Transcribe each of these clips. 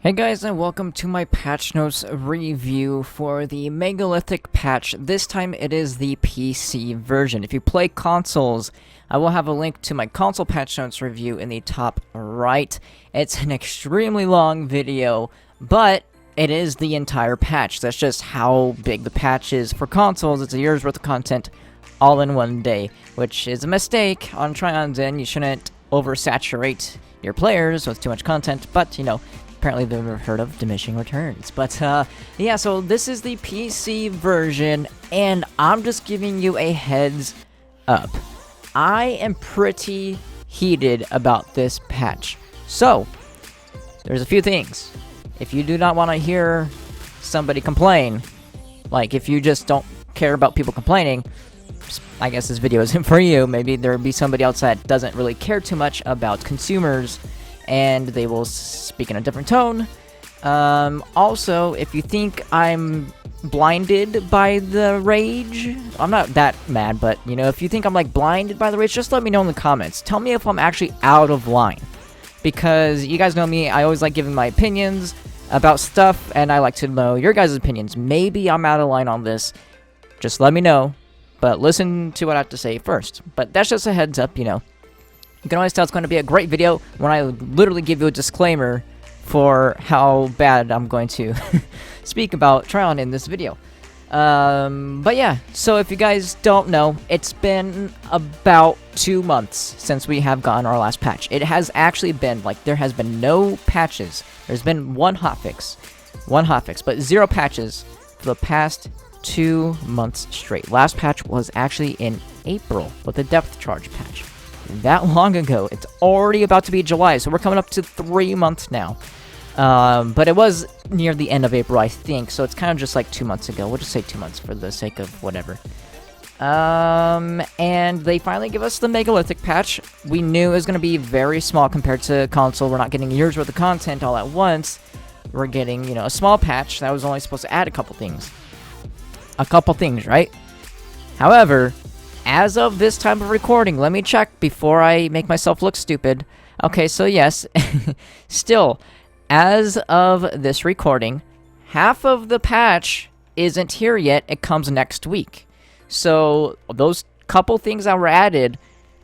Hey guys, and welcome to my patch notes review for the Megalithic patch. This time it is the PC version. If you play consoles, I will have a link to my console patch notes review in the top right. It's an extremely long video, but it is the entire patch. That's just how big the patch is. For consoles, it's a year's worth of content all in one day, which is a mistake on Try-On's end. You shouldn't oversaturate your players with too much content, but, you know, apparently they've never heard of diminishing returns. But, yeah, so this is the PC version, and I'm just giving you a heads up. I am pretty heated about this patch. So, there's a few things. If you do not want to hear somebody complain, like if you just don't care about people complaining, I guess this video isn't for you. Maybe there would be somebody else that doesn't really care too much about consumers, and they will speak in a different tone. Also, if you think I'm blinded by the rage, I'm not that mad, but, you know, if you think I'm, like, blinded by the rage, just let me know in the comments. Tell me if I'm actually out of line. Because you guys know me, I always like giving my opinions about stuff, and I like to know your guys' opinions. Maybe I'm out of line on this. Just let me know, but listen to what I have to say first. But that's just a heads up, you know. You can always tell it's going to be a great video when I literally give you a disclaimer for how bad I'm going to speak about Tryon in this video. But yeah, so if you guys don't know, it's been about 2 months since we have gotten our last patch. It has actually been, like, there has been no patches. There's been one hotfix, but 0 patches for the past 2 months straight. Last patch was actually in April with a depth charge patch. That long ago. It's already about to be July, so we're coming up to 3 months now. But it was near the end of April, I think, so it's kind of just like 2 months ago. We'll just say 2 months for the sake of whatever. And they finally give us the Megalithic patch. We knew it was going to be very small compared to console. We're not getting years worth of content all at once. We're getting, you know, a small patch that was only supposed to add a couple things. Right? However, as of this time of recording, let me check before I make myself look stupid. Okay, so yes, still, as of this recording, half of the patch isn't here yet. It comes next week. So those couple things that were added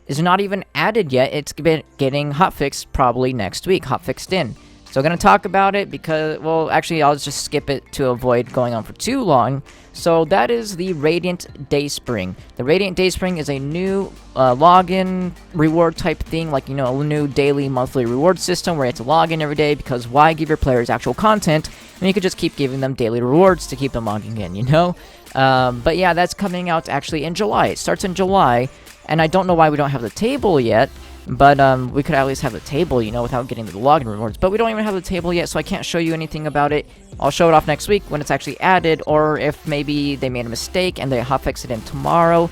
is not even added yet. It's getting hotfixed probably next week, hotfixed in. So I'm going to talk about it because, well, actually, I'll just skip it to avoid going on for too long. So that is the Radiant Dayspring. The Radiant Dayspring is a new login reward type thing, like, you know, a new daily, monthly reward system where you have to log in every day, because why give your players actual content when you could just keep giving them daily rewards to keep them logging in, you know? But yeah, that's coming out actually in July. It starts in July, and I don't know why we don't have the table yet. But we could at least have the table, you know, without getting the login rewards. But we don't even have the table yet, so I can't show you anything about it. I'll show it off next week when it's actually added, or if maybe they made a mistake and they hotfix it in tomorrow.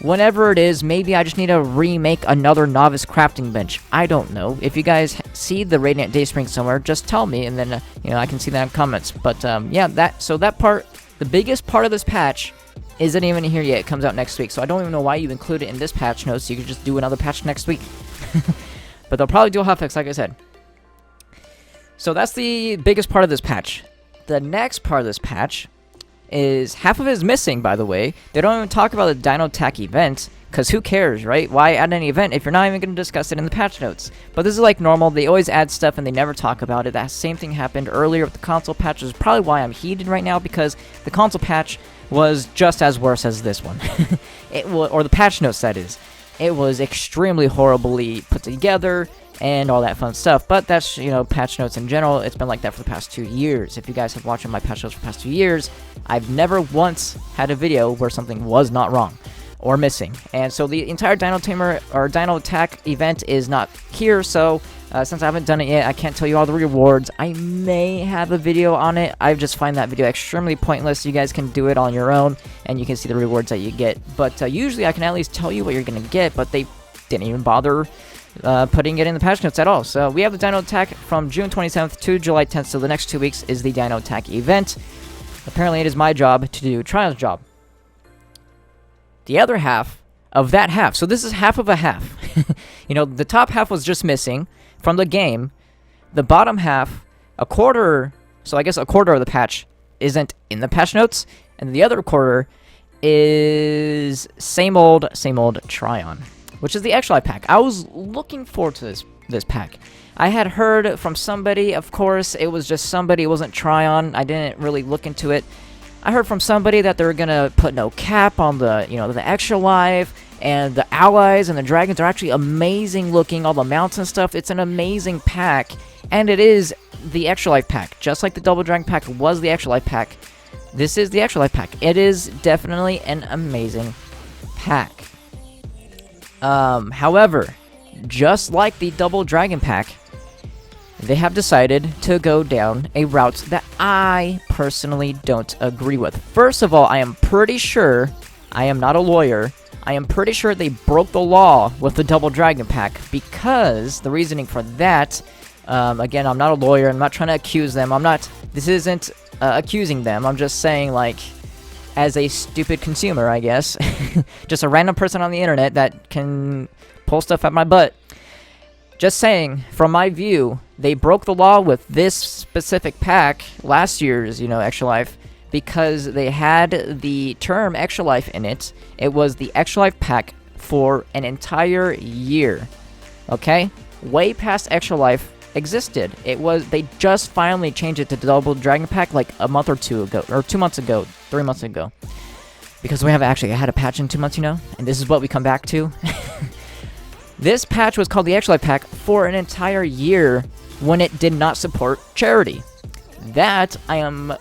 Whenever it is, maybe I just need to remake another novice crafting bench. I don't know. If you guys see the Radiant Dayspring somewhere, just tell me, and then, you know, I can see that in comments. But, yeah, that part, the biggest part of this patch isn't even here yet. It comes out next week, so I don't even know why you include it in this patch notes. You could just do another patch next week. But they'll probably do a hotfix, like I said. So that's the biggest part of this patch. The next part of this patch is half of it is missing, by the way. They don't even talk about the Dino Attack event, because who cares, right? Why add an event if you're not even going to discuss it in the patch notes? But this is like normal. They always add stuff and they never talk about it. That same thing happened earlier with the console patch, which is probably why I'm heated right now, because the console patch was just as worse as this one. Or the patch notes, that is. It was extremely horribly put together and all that fun stuff. But that's, you know, patch notes in general. It's been like that for the past 2 years. If you guys have watched my patch notes for the past 2 years, I've never once had a video where something was not wrong or missing. And so the entire Dino Tamer or Dino Attack event is not here, so since I haven't done it yet, I can't tell you all the rewards. I may have a video on it. I just find that video extremely pointless. You guys can do it on your own, and you can see the rewards that you get. But usually I can at least tell you what you're going to get, but they didn't even bother putting it in the patch notes at all. So we have the Dino Attack from June 27th to July 10th, so the next 2 weeks is the Dino Attack event. Apparently it is my job to do Trion's job. The other half of that half, so this is half of a half. You know, the top half was just missing from the game. The bottom half A quarter, so I guess a quarter of the patch isn't in the patch notes, and the other quarter is same old Tryon, which is the extra life pack. I was looking forward to this pack. I had heard from somebody, of course, it was just somebody, it wasn't Tryon. I didn't really look into it. I heard from somebody that they were gonna put no cap on the, the extra life, and the allies and the dragons are actually amazing looking, all the mounts and stuff. It's an amazing pack, and it is the extra life pack. Just like the double dragon pack was the extra life pack, this is the extra life pack. It is definitely an amazing pack. However, just like the double dragon pack, they have decided to go down a route that I personally don't agree with. First of all, I am pretty sure, I am not a lawyer, I am pretty sure they broke the law with the double dragon pack, because the reasoning for that, again, I'm not a lawyer, I'm not trying to accuse them, this isn't accusing them, I'm just saying, like, as a stupid consumer, I guess, just a random person on the internet that can pull stuff out my butt. Just saying, from my view, they broke the law with this specific pack, last year's, Extra Life, because they had the term Extra Life in it. It was the Extra Life pack for an entire year. Okay? Way past Extra Life existed. They just finally changed it to Double Dragon Pack like a month or two ago, or 2 months ago, 3 months ago. Because we haven't actually had a patch in 2 months, and this is what we come back to. This patch was called the Extra Life Pack for an entire year when it did not support charity. That, I am,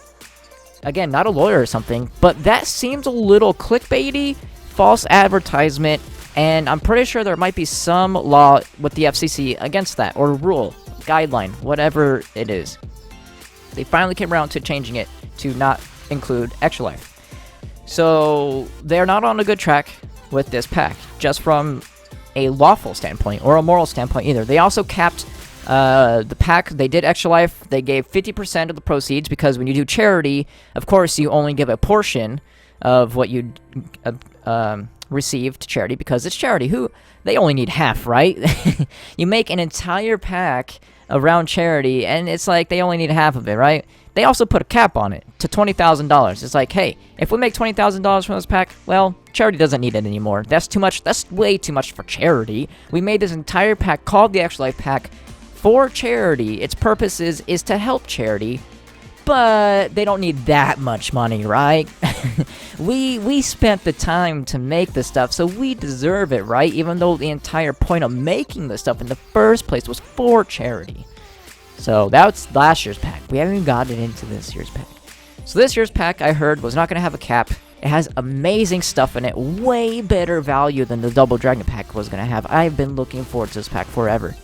again, not a lawyer or something, but that seems a little clickbaity, false advertisement, and I'm pretty sure there might be some law with the FCC against that, or rule, guideline, whatever it is. They finally came around to changing it to not include Extra Life. So, they're not on a good track with this pack, just from a lawful standpoint or a moral standpoint either. They also capped the pack. They did Extra Life. They gave 50% of the proceeds, because when you do charity, of course, you only give a portion of what you receive to charity, because it's charity. They only need half, right? You make an entire pack around charity, and it's like they only need half of it, right? They also put a cap on it to $20,000. It's like, hey, if we make $20,000 from this pack, well, charity doesn't need it anymore. That's too much. That's way too much for charity. We made this entire pack called the Extra Life Pack for charity. Its purpose is to help charity, but they don't need that much money, right? We spent the time to make this stuff, so we deserve it, right? Even though the entire point of making this stuff in the first place was for charity. So that's last year's pack. We haven't even gotten into this year's pack. So this year's pack, I heard, was not going to have a cap. It has amazing stuff in it. Way better value than the Double Dragon pack was going to have. I've been looking forward to this pack forever.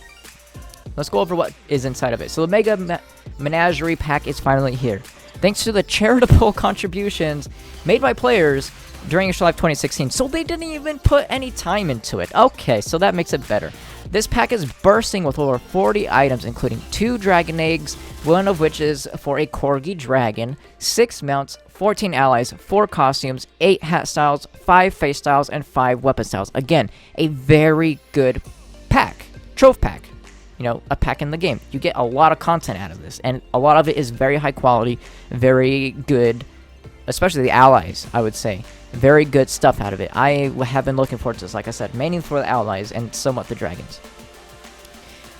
Let's go over what is inside of it. So the Mega Menagerie pack is finally here. Thanks to the charitable contributions made by players during Extra Life 2016. So they didn't even put any time into it. Okay, so that makes it better. This pack is bursting with over 40 items, including 2 dragon eggs, one of which is for a Corgi dragon, 6 mounts, 14 allies, 4 costumes, 8 hat styles, 5 face styles, and 5 weapon styles. Again, a very good pack. Trove pack. A pack in the game. You get a lot of content out of this, and a lot of it is very high quality, very good, especially the allies, I would say. Very good stuff out of it. I have been looking forward to this, like I said, mainly for the allies and somewhat the dragons.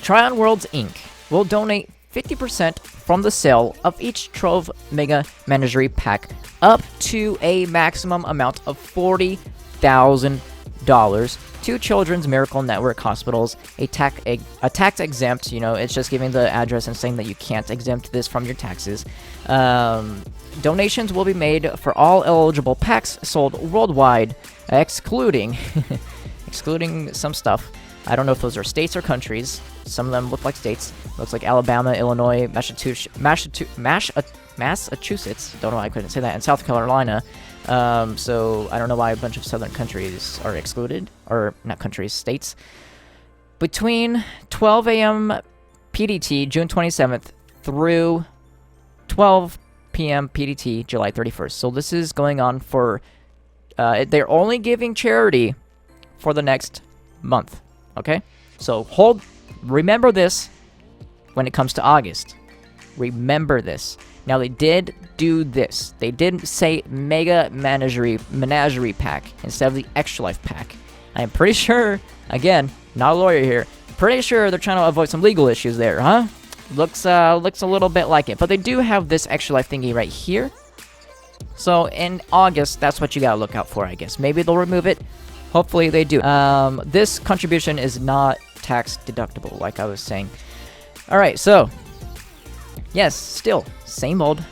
Tryon Worlds Inc. will donate 50% from the sale of each Trove Mega Menagerie pack up to a maximum amount of $40,000 to Children's Miracle Network hospitals, a tax exempt, it's just giving the address and saying that you can't exempt this from your taxes. Donations will be made for all eligible packs sold worldwide, excluding some stuff. I don't know if those are states or countries. Some of them look like states. Looks like Alabama, Illinois, Massachusetts. Don't know why I couldn't say that. And South Carolina. So I don't know why a bunch of southern countries are excluded, or not countries, states. Between 12 a.m. PDT, June 27th, through 12 p.m. PDT, July 31st. So this is going on for, they're only giving charity for the next month, okay? So remember this when it comes to August. Remember this. Now, they did do this. They did say Mega Menagerie pack instead of the Extra Life pack. I am pretty sure, again, not a lawyer here, pretty sure they're trying to avoid some legal issues there, huh? Looks a little bit like it. But they do have this Extra Life thingy right here. So, in August, that's what you gotta look out for, I guess. Maybe they'll remove it. Hopefully they do. This contribution is not tax deductible, like I was saying. Alright, so... yes, still, same old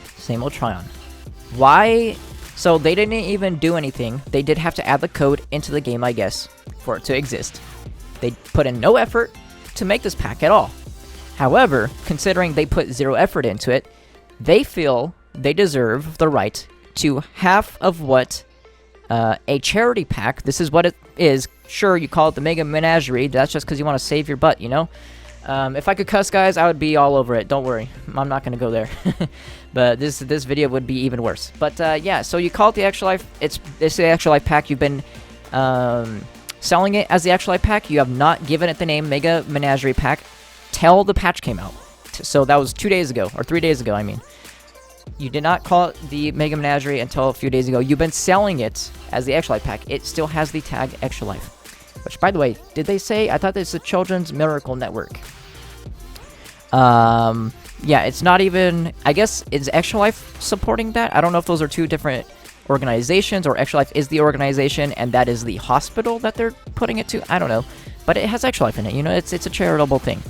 Tryon. Why? So they didn't even do anything. They did have to add the code into the game, I guess, for it to exist. They put in no effort to make this pack at all. However, considering they put zero effort into it, they feel they deserve the right to half of what a charity pack, this is what it is. Sure, you call it the Mega Menagerie. That's just because you want to save your butt, you know? If I could cuss, guys, I would be all over it. Don't worry. I'm not going to go there. But this video would be even worse. But, yeah, so you call it the Extra Life. It's the Extra Life pack. You've been selling it as the Extra Life pack. You have not given it the name Mega Menagerie pack till the patch came out. So that was 2 days ago, or 3 days ago, I mean. You did not call it the Mega Menagerie until a few days ago. You've been selling it as the Extra Life pack. It still has the tag Extra Life. Which, by the way, did they say? I thought it's the Children's Miracle Network. Yeah, it's not even... I guess, is Extra Life supporting that? I don't know if those are two different organizations, or Extra Life is the organization, and that is the hospital that they're putting it to. I don't know. But it has Extra Life in it. You know, it's a charitable thing.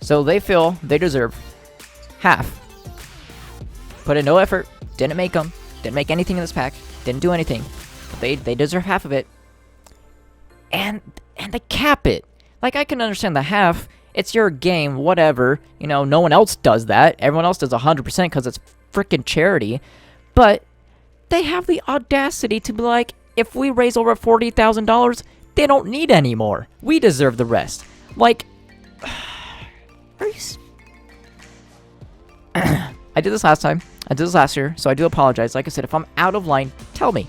So they feel they deserve half. Put in no effort. Didn't make them. Didn't make anything in this pack. Didn't do anything. They deserve half of it. And they cap it. Like, I can understand the half. It's your game, whatever. You know, no one else does that. Everyone else does 100% because it's freaking charity. But they have the audacity to be like, if we raise over $40,000, they don't need any more. We deserve the rest. Like, I did this last time. I did this last year, so I do apologize. Like I said, if I'm out of line, tell me.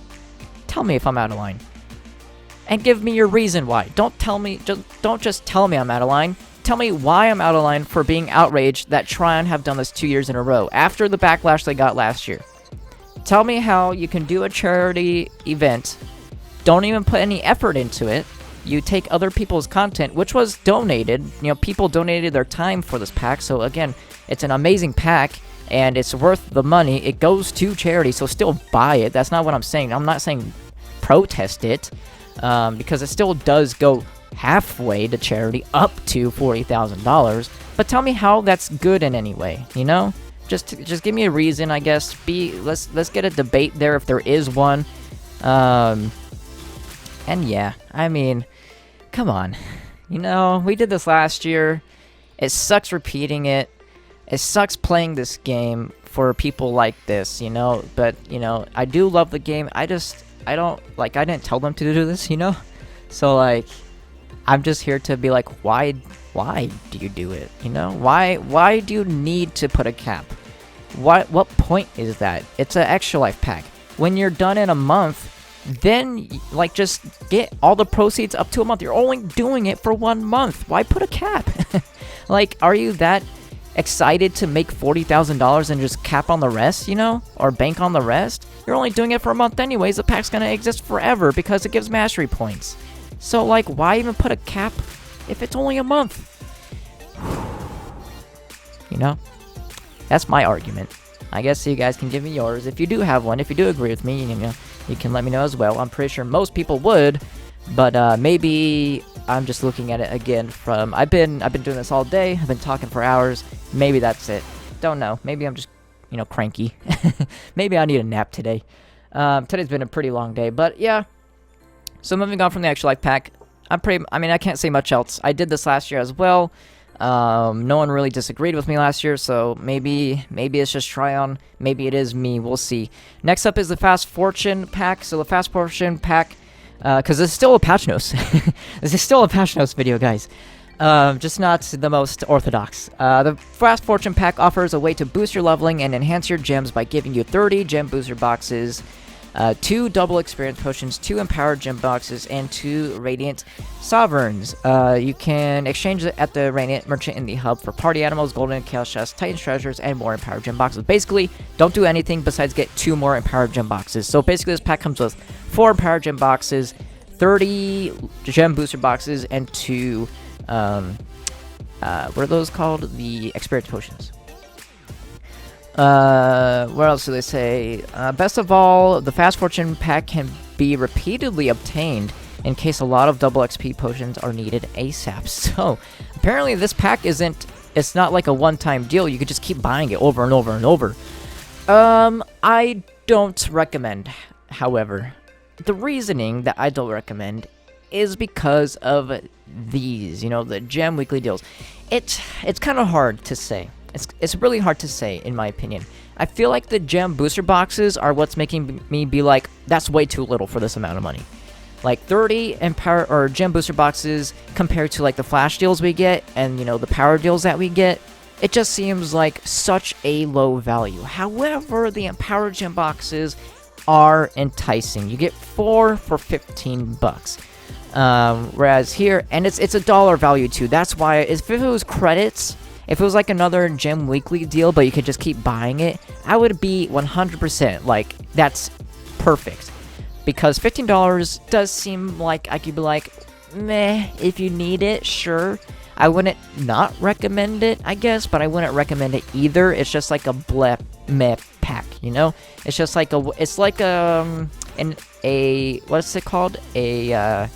Tell me if I'm out of line. And give me your reason why. Don't just tell me I'm out of line. Tell me why I'm out of line for being outraged that Tryon have done this 2 years in a row after the backlash they got last year. Tell me how you can do a charity event, don't even put any effort into it. You take other people's content, which was donated. You know, people donated their time for this pack. So again, it's an amazing pack and it's worth the money. It goes to charity, so still buy it. That's not what I'm saying. I'm not saying protest it. Because it still does go halfway to charity, up to $40,000. But tell me how that's good in any way, you know? Just give me a reason, I guess. Let's get a debate there if there is one. And yeah, I mean, come on. You know, we did this last year. It sucks repeating it. It sucks playing this game for people like this, you know? But, you know, I do love the game. I didn't tell them to do this, you know? So, like, I'm just here to be like, why do you do it, you know? Why do you need to put a cap? What point is that? It's an Extra Life pack. When you're done in a month, then, like, just get all the proceeds up to a month. You're only doing it for 1 month. Why put a cap? Like, are you that excited to make $40,000 and just cap on the rest, you know? Or bank on the rest? You're only doing it for a month anyways. The pack's gonna exist forever because it gives mastery points. So, like, why even put a cap if it's only a month? You know? That's my argument. I guess you guys can give me yours. If you do have one, if you do agree with me, you know, you can let me know as well. I'm pretty sure most people would, but maybe I'm just looking at it again from... I've been doing this all day. I've been talking for hours. Maybe that's it. Don't know. Maybe I'm just, you know, cranky. Maybe I need a nap today. Today's been a pretty long day, but yeah. So moving on from the Extra Life pack, I mean, I can't say much else. I did this last year as well. No one really disagreed with me last year, so maybe it's just Tryon. Maybe it is me. We'll see. Next up is the Fast Fortune pack. So the Fast Fortune pack, because this is still a patch notes. This is still a patch notes video, guys. Just not the most orthodox. The Fast Fortune pack offers a way to boost your leveling and enhance your gems by giving you 30 gem booster boxes. 2 double experience potions, 2 empowered gem boxes, and 2 radiant sovereigns. You can exchange it at the radiant merchant in the hub for party animals, golden chaos chests, titan treasures, and more empowered gem boxes. Basically, don't do anything besides get 2 more empowered gem boxes. So basically, this pack comes with 4 empowered gem boxes, 30 gem booster boxes, and 2 what are those called? The experience potions. What else do they say? Best of all, the Fast Fortune pack can be repeatedly obtained in case a lot of double XP potions are needed ASAP. So, apparently this pack it's not like a one-time deal. You could just keep buying it over and over and over. I don't recommend, however. The reasoning that I don't recommend is because of these, the gem weekly deals. It's kind of hard to say. It's really hard to say, in my opinion. I feel like the gem booster boxes are what's making me be like, that's way too little for this amount of money. Like 30 empower or gem booster boxes compared to like the flash deals we get and the power deals that we get, it just seems like such a low value. However, the empowered gem boxes are enticing. You get 4 for 15 bucks. Whereas here, and it's a dollar value too. That's why if it was credits, if it was like another gem weekly deal, but you could just keep buying it, I would be 100% like, that's perfect. Because $15 does seem like I could be like, meh, if you need it, sure. I wouldn't not recommend it, I guess, but I wouldn't recommend it either. It's just like a bleh meh pack, It's just like it's like what's it called? I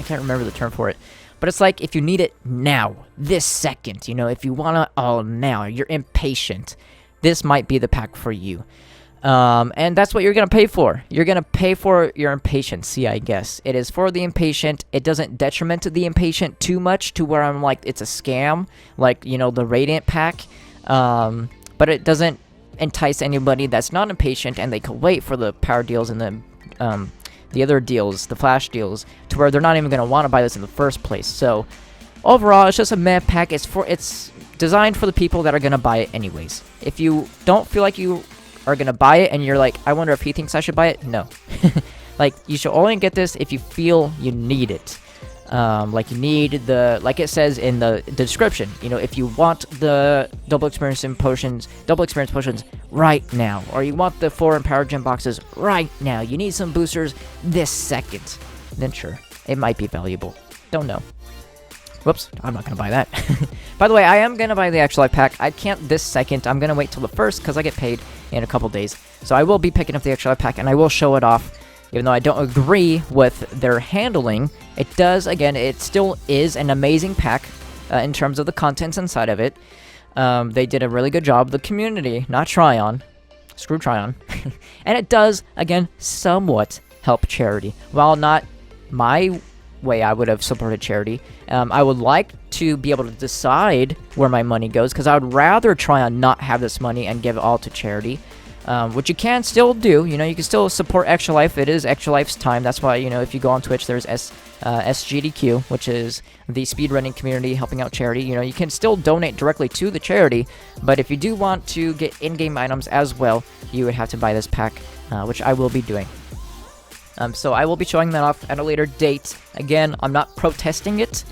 can't remember the term for it. But it's like if you need it now, this second, if you want to, oh, now, you're impatient, this might be the pack for you. And that's what you're going to pay for. You're going to pay for your impatience, I guess. It is for the impatient. It doesn't detriment the impatient too much to where I'm like, it's a scam, like, the Radiant pack. But it doesn't entice anybody that's not impatient and they can wait for the power deals and the other deals, the flash deals, to where they're not even going to want to buy this in the first place. So, overall, it's just a meh pack. It's designed for the people that are going to buy it anyways. If you don't feel like you are going to buy it and you're like, I wonder if he thinks I should buy it, no. Like, you should only get this if you feel you need it. Like you need like it says in the description, if you want the double experience potions right now, or you want the 4 empowered gem boxes right now, you need some boosters this second, then sure, it might be valuable. Don't know. Whoops, I'm not gonna buy that. By the way, I am gonna buy the actual life pack. I can't this second. I'm gonna wait till the 1st because I get paid in a couple days. So I will be picking up the actual life pack and I will show it off. Even though I don't agree with their handling, it still is an amazing pack in terms of the contents inside of it. They did a really good job. The community, not Tryon, screw Tryon, and it does, again, somewhat help charity. While not my way I would have supported charity, I would like to be able to decide where my money goes, because I would rather Tryon not have this money and give it all to charity. Which you can still do, you can still support Extra Life. It is Extra Life's time. That's why, if you go on Twitch, there's SGDQ, which is the speedrunning community helping out charity. You can still donate directly to the charity, but if you do want to get in-game items as well, you would have to buy this pack, which I will be doing. So I will be showing that off at a later date. Again, I'm not protesting it.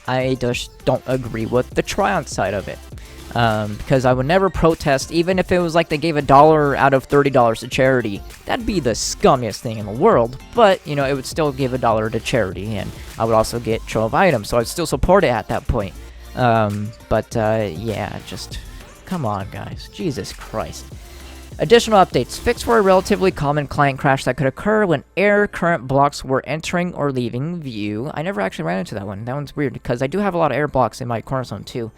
I just don't agree with the Tryon side of it. Because I would never protest, even if it was like they gave $1 out of $30 to charity. That'd be the scummiest thing in the world, but, it would still give $1 to charity, and I would also get Trove items, so I'd still support it at that point. Yeah, just, come on, guys. Jesus Christ. Additional updates. Fixed for a relatively common client crash that could occur when air current blocks were entering or leaving view. I never actually ran into that one. That one's weird, because I do have a lot of air blocks in my cornerstone, too.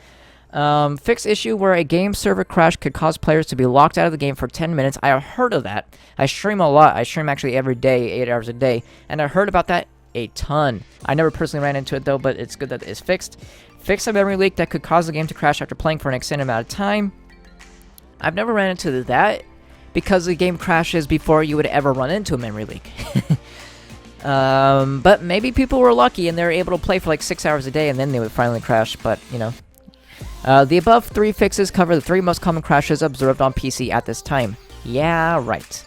Fixed issue where a game server crash could cause players to be locked out of the game for 10 minutes. I have heard of that. I stream a lot. I stream actually every day, 8 hours a day, and I heard about that a ton. I never personally ran into it though, but it's good that it's fixed. Fix a memory leak that could cause the game to crash after playing for an extended amount of time. I've never ran into that because the game crashes before you would ever run into a memory leak. But maybe people were lucky and they were able to play for like 6 hours a day and then they would finally crash, but the above 3 fixes cover the 3 most common crashes observed on PC at this time. Yeah, right.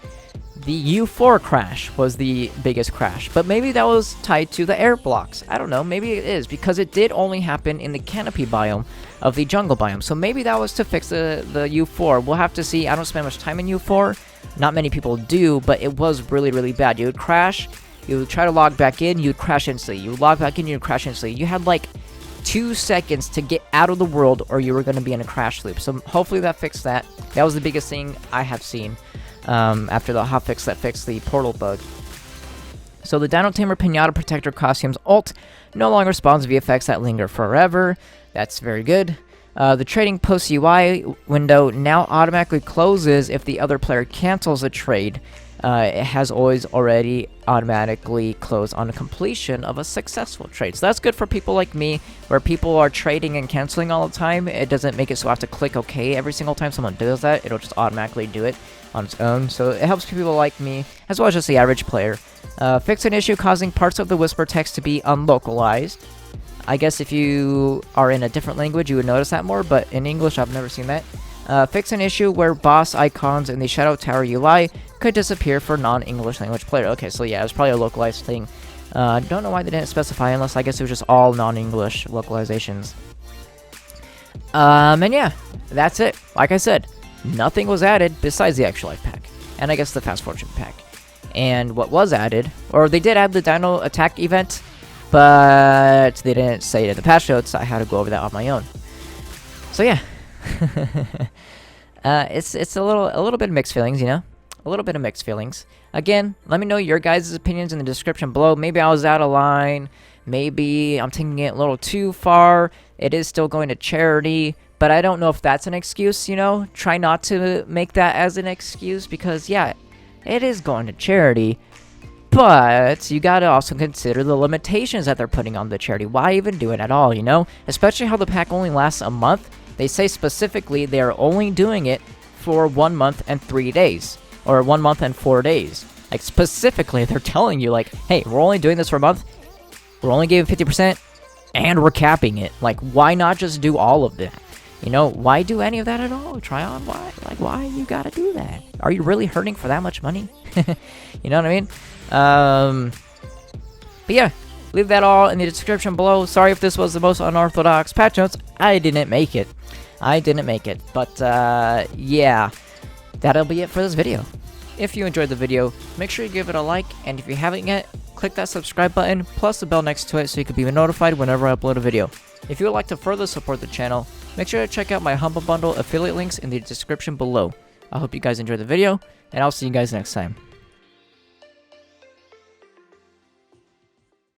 the U4 crash was the biggest crash, but maybe that was tied to the air blocks. I don't know, maybe it is, because it did only happen in the canopy biome of the jungle biome, so maybe that was to fix the U4. We'll have to see. I don't spend much time in U4, not many people do, but it was really, really bad. You would crash, you would try to log back in, you would crash instantly. You would log back in, you would crash instantly. You had like 2 seconds to get out of the world or you were going to be in a crash loop, so hopefully that fixed that. That was the biggest thing I have seen. After the hotfix that fixed the portal bug. So the Dino Tamer Pinata Protector costume's ult no longer spawns VFX that linger forever. That's very good. The trading post UI window now automatically closes if the other player cancels a trade. It has already automatically closed on the completion of a successful trade. So that's good for people like me, where people are trading and canceling all the time. It doesn't make it so I have to click OK every single time someone does that. It'll just automatically do it on its own. So it helps people like me, as well as just the average player. Fix an issue causing parts of the whisper text to be unlocalized. I guess if you are in a different language, you would notice that more, but in English, I've never seen that. Fix an issue where boss icons in the Shadow Tower UI could disappear for non-English language player. Okay, so yeah, it was probably a localized thing. Don't know why they didn't specify, unless I guess it was just all non-English localizations. And yeah, that's it. Like I said, nothing was added besides the Extra Life pack, and I guess the Fast Fortune pack. And what was added, or they did add the Dino Attack event, but they didn't say it in the patch notes, so I had to go over that on my own. So yeah. It's a little bit of mixed feelings, you know? A little bit of mixed feelings. Again, let me know your guys' opinions in the description below. Maybe I was out of line. Maybe I'm taking it a little too far. It is still going to charity, but I don't know if that's an excuse, you know? Try not to make that as an excuse, because yeah, it is going to charity. But you gotta also consider the limitations that they're putting on the charity. Why even do it at all, you know? Especially how the pack only lasts a month. They say specifically they are only doing it for 1 month and 3 days. Or 1 month and 4 days. Like, specifically, they're telling you, like, hey, we're only doing this for a month. We're only giving 50%. And we're capping it. Like, why not just do all of that? You know, why do any of that at all? Try on, why? Like, why you gotta do that? Are you really hurting for that much money? You know what I mean? But yeah, leave that all in the description below. Sorry if this was the most unorthodox patch notes. I didn't make it. But, yeah, that'll be it for this video. If you enjoyed the video, make sure you give it a like, and if you haven't yet, click that subscribe button, plus the bell next to it so you can be notified whenever I upload a video. If you would like to further support the channel, make sure to check out my Humble Bundle affiliate links in the description below. I hope you guys enjoyed the video, and I'll see you guys next time.